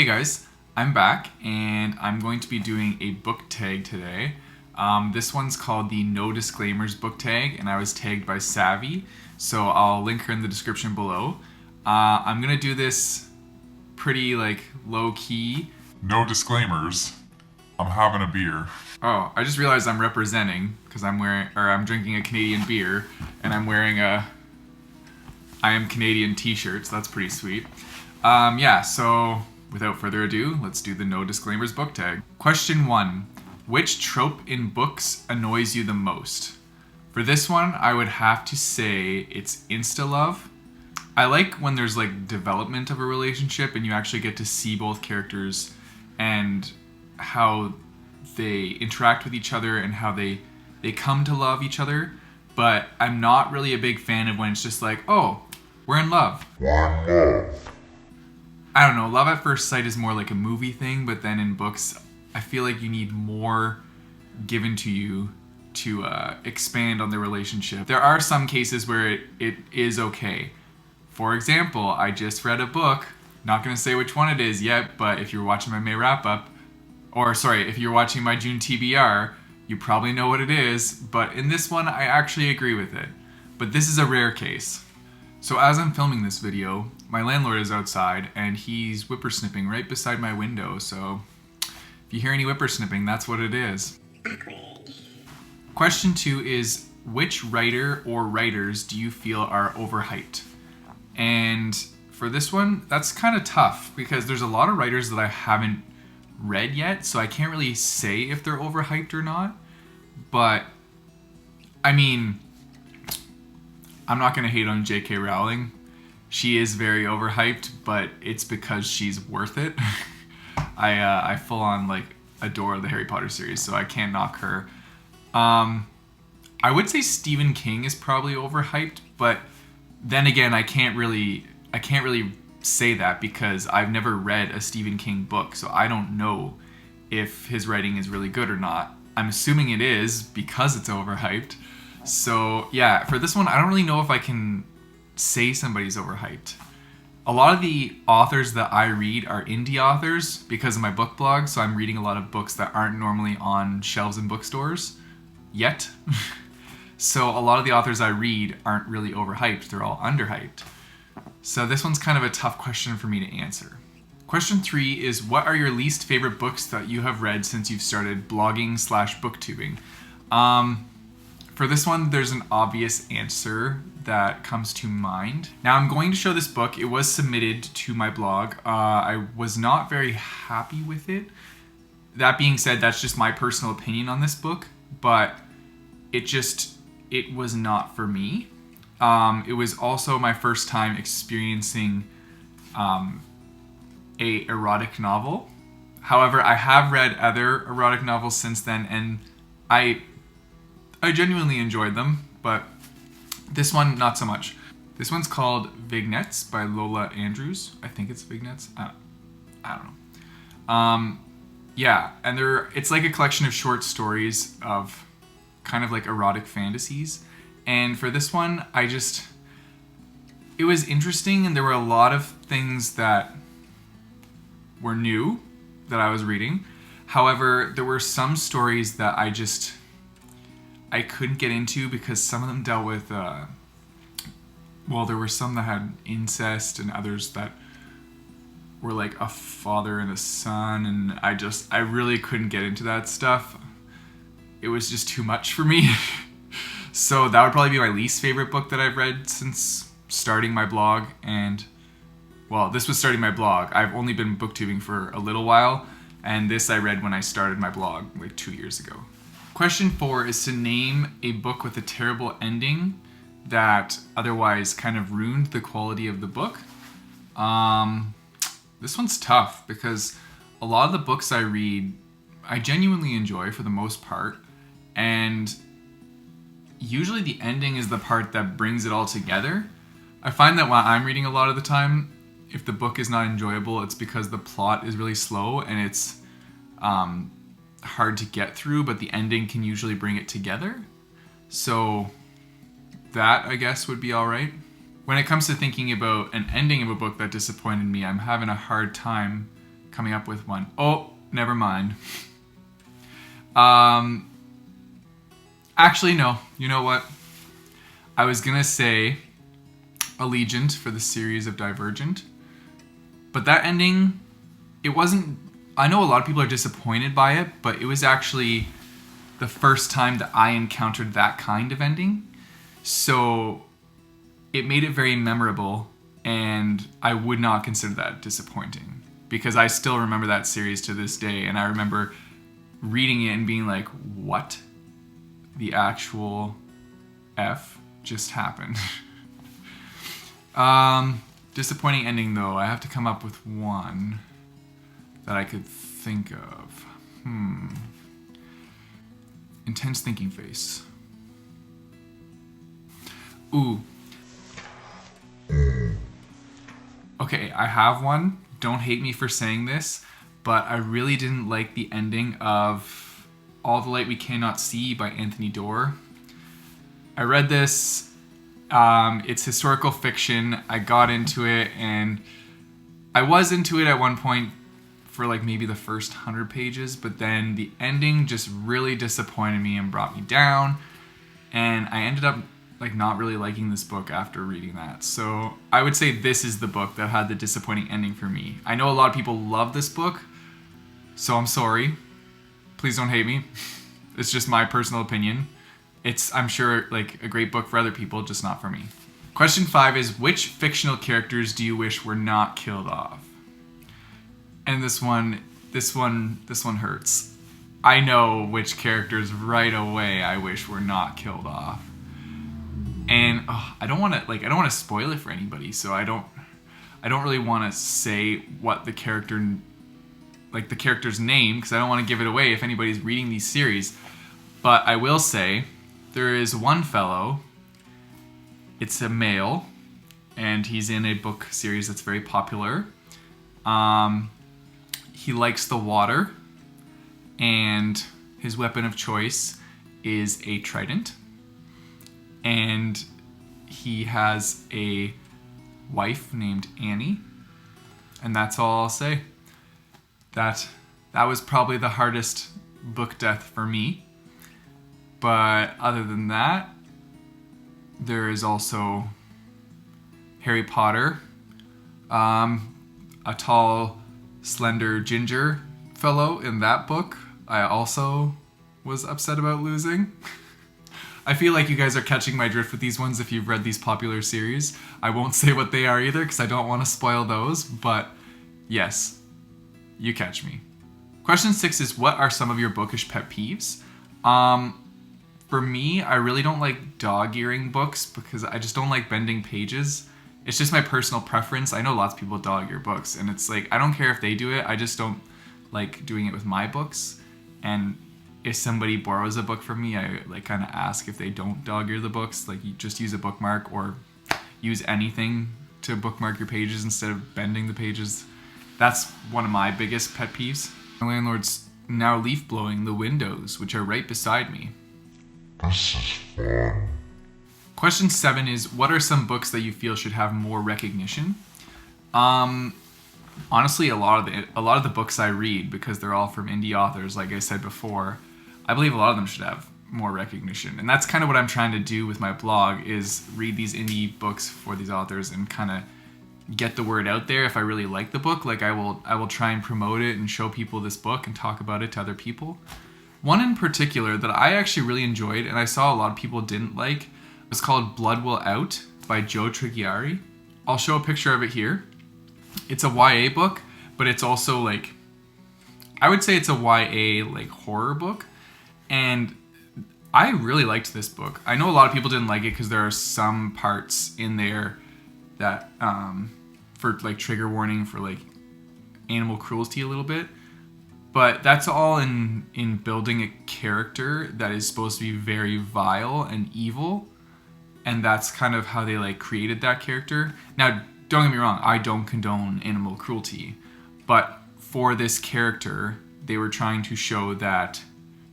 Hey guys, I'm back and I'm going to be doing a book tag today. This one's called the No Disclaimers book tag and I was tagged by Savvy, so I'll link her in the description below. I'm going to do this pretty low key. No disclaimers. I'm having a beer. Oh, I just realized I'm representing because I'm drinking a Canadian beer and I'm wearing a I Am Canadian t-shirt, so that's pretty sweet. So without further ado, let's do the No Disclaimers book tag. Question 1. Which trope in books annoys you the most? For this one, I would have to say it's insta-love. I like when there's development of a relationship and you actually get to see both characters and how they interact with each other and how they come to love each other. But I'm not really a big fan of when it's just like, oh, we're in love. I don't know, love at first sight is more like a movie thing, but then in books, I feel like you need more given to you to expand on the relationship. There are some cases where it is okay. For example, I just read a book, not going to say which one it is yet, but if you're watching my May wrap-up, if you're watching my June TBR, you probably know what it is, but in this one, I actually agree with it. But this is a rare case. So as I'm filming this video, my landlord is outside and he's whippersnipping right beside my window, so if you hear any whippersnipping, that's what it is. Question 2 is, which writer or writers do you feel are overhyped? And for this one, that's kind of tough because there's a lot of writers that I haven't read yet, so I can't really say if they're overhyped or not. But I mean, I'm not going to hate on J.K. Rowling. She is very overhyped, but it's because she's worth it. I full on adore the Harry Potter series, so I can't knock her. I would say Stephen King is probably overhyped, but then again, I can't really say that because I've never read a Stephen King book, so I don't know if his writing is really good or not. I'm assuming it is because it's overhyped. So yeah, for this one, I don't really know if I can say somebody's overhyped. A lot of the authors that I read are indie authors because of my book blog, so I'm reading a lot of books that aren't normally on shelves in bookstores yet. So a lot of the authors I read aren't really overhyped, they're all underhyped. So this one's kind of a tough question for me to answer. Question 3 is, what are your least favorite books that you have read since you've started blogging/booktubing? For this one, there's an obvious answer that comes to mind. Now I'm going to show this book. It was submitted to my blog. I was not very happy with it. That being said, that's just my personal opinion on this book, but it was not for me. It was also my first time experiencing a erotic novel. However, I have read other erotic novels since then, and I genuinely enjoyed them, but this one, not so much. This one's called Vignettes by Lola Andrews. I think it's Vignettes. I don't know. Yeah, and it's like a collection of short stories of kind of like erotic fantasies. And for this one, it was interesting, and there were a lot of things that were new that I was reading. However, there were some stories that I couldn't get into because some of them dealt with, there were some that had incest and others that were like a father and a son, and I really couldn't get into that stuff. It was just too much for me. So that would probably be my least favorite book that I've read since starting my blog. And, this was starting my blog. I've only been booktubing for a little while, and this I read when I started my blog 2 years ago. Question 4 is to name a book with a terrible ending that otherwise kind of ruined the quality of the book. This one's tough because a lot of the books I read, I genuinely enjoy for the most part, and usually the ending is the part that brings it all together. I find that when I'm reading a lot of the time, if the book is not enjoyable, it's because the plot is really slow and it's hard to get through, but the ending can usually bring it together. So that, I guess, would be all right. When it comes to thinking about an ending of a book that disappointed me, I'm having a hard time coming up with one. Oh, never mind. Actually, no. You know what? I was gonna say Allegiant for the series of Divergent, but that ending, it wasn't. I know a lot of people are disappointed by it, but it was actually the first time that I encountered that kind of ending. So it made it very memorable, and I would not consider that disappointing because I still remember that series to this day, and I remember reading it and being like, what the actual F just happened? Disappointing ending though. I have to come up with one that I could think of. Intense thinking face. Ooh. Okay, I have one. Don't hate me for saying this, but I really didn't like the ending of All the Light We Cannot See by Anthony Doerr. I read this. It's historical fiction. I got into it, and I was into it at one point for like maybe the first 100 pages, but then the ending just really disappointed me and brought me down, and I ended up like not really liking this book after reading that. So I would say this is the book that had the disappointing ending for me. I know a lot of people love this book, so I'm sorry. Please don't hate me. It's just my personal opinion. It's, I'm sure, like a great book for other people, just not for me. Question 5 is, which fictional characters do you wish were not killed off? And this one hurts. I know which characters right away I wish were not killed off. And I don't want to spoil it for anybody, so I don't really want to say what the character, like the character's name, because I don't want to give it away if anybody's reading these series. But I will say there is one fellow. It's a male, and he's in a book series that's very popular. He likes the water, and his weapon of choice is a trident. And he has a wife named Annie, and that's all I'll say. That was probably the hardest book death for me. But other than that, there is also Harry Potter, a tall, slender ginger fellow in that book. I also was upset about losing. I feel like you guys are catching my drift with these ones if you've read these popular series. I won't say what they are either because I don't want to spoil those, but yes, you catch me. Question 6 is, what are some of your bookish pet peeves? For me, I really don't like dog-earing books because I just don't like bending pages. It's just my personal preference. I know lots of people dog-ear books, and it's like, I don't care if they do it, I just don't like doing it with my books. And if somebody borrows a book from me, I like kind of ask if they don't dog-ear the books, like you just use a bookmark or use anything to bookmark your pages instead of bending the pages. That's one of my biggest pet peeves. My landlord's now leaf blowing the windows, which are right beside me. This is fun. Question 7 is, what are some books that you feel should have more recognition? Honestly, a lot of the books I read, because they're all from indie authors, like I said before, I believe a lot of them should have more recognition. And that's kind of what I'm trying to do with my blog, is read these indie books for these authors and kind of get the word out there. If I really like the book, like I will try and promote it and show people this book and talk about it to other people. One in particular that I actually really enjoyed, and I saw a lot of people didn't like, was called Blood Will Out by Joe Triggieri. I'll show a picture of it here. It's a YA book, but it's also like, I would say it's a YA like horror book. And I really liked this book. I know a lot of people didn't like it because there are some parts in there that, for like trigger warning for like animal cruelty a little bit. But that's all in building a character that is supposed to be very vile and evil. And that's kind of how they like created that character. Now, don't get me wrong, I don't condone animal cruelty. But for this character, they were trying to show that,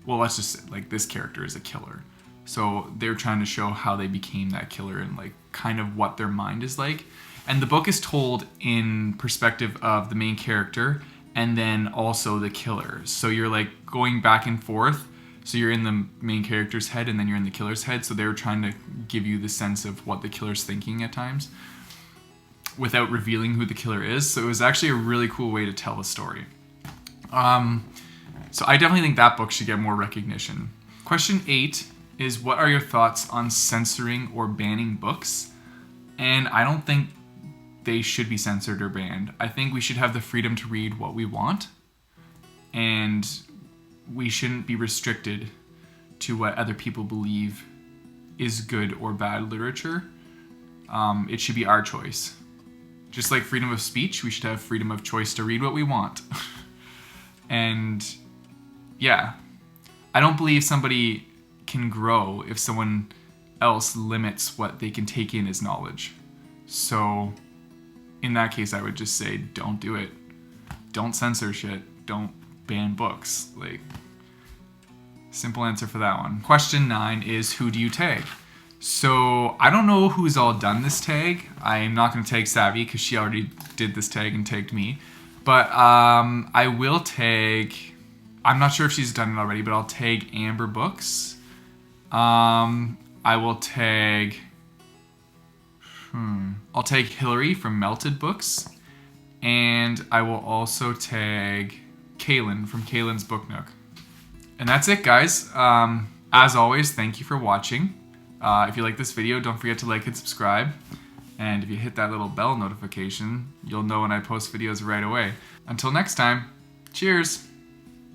well, let's just say, like, this character is a killer. So they're trying to show how they became that killer and like kind of what their mind is like. And the book is told in perspective of the main character and then also the killer. So you're like going back and forth. So you're in the main character's head and then you're in the killer's head. So they were trying to give you the sense of what the killer's thinking at times without revealing who the killer is. So it was actually a really cool way to tell the story. So I definitely think that book should get more recognition. Question 8 is, what are your thoughts on censoring or banning books? And I don't think they should be censored or banned. I think we should have the freedom to read what we want, and we shouldn't be restricted to what other people believe is good or bad literature. It should be our choice. Just like freedom of speech, we should have freedom of choice to read what we want. And yeah, I don't believe somebody can grow if someone else limits what they can take in as knowledge. So in that case, I would just say, don't do it. Don't censor shit. Don't ban books. Like, simple answer for that one. Question 9 is, who do you tag? So I don't know who's all done this tag. I'm not going to tag Savvy because she already did this tag and tagged me. But I will tag, I'm not sure if she's done it already, but I'll tag Amber Books. I will tag, I'll tag Hillary from Melted Books. And I will also tag Kaylin from Kaylin's Book Nook. And that's it, guys. As always, thank you for watching. If you like this video, don't forget to like and subscribe. And if you hit that little bell notification, you'll know when I post videos right away. Until next time, cheers!